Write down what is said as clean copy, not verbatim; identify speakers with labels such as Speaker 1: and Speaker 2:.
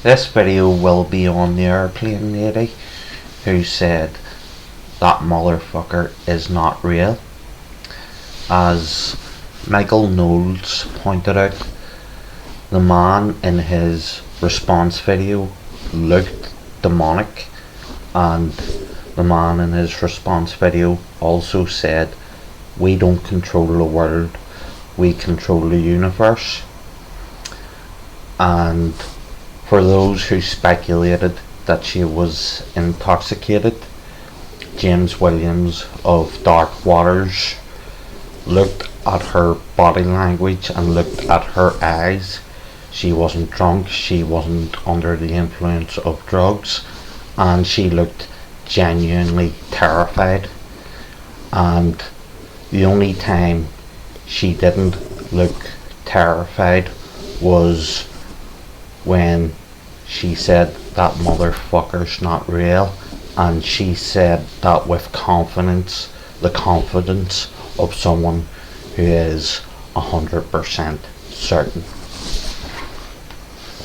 Speaker 1: This video will be on the airplane lady who said that motherfucker is not real. As Michael Knowles pointed out, the man in his response video looked demonic, and the man in his response video also said, "We don't control the world, we control the universe." And for those who speculated that she was intoxicated, James Williams of Dark Waters looked at her body language and looked at her eyes. She wasn't drunk, she wasn't under the influence of drugs, and she looked genuinely terrified. And the only time she didn't look terrified was when she said that motherfucker's not real, and she said that with confidence, the confidence of someone who is 100% certain.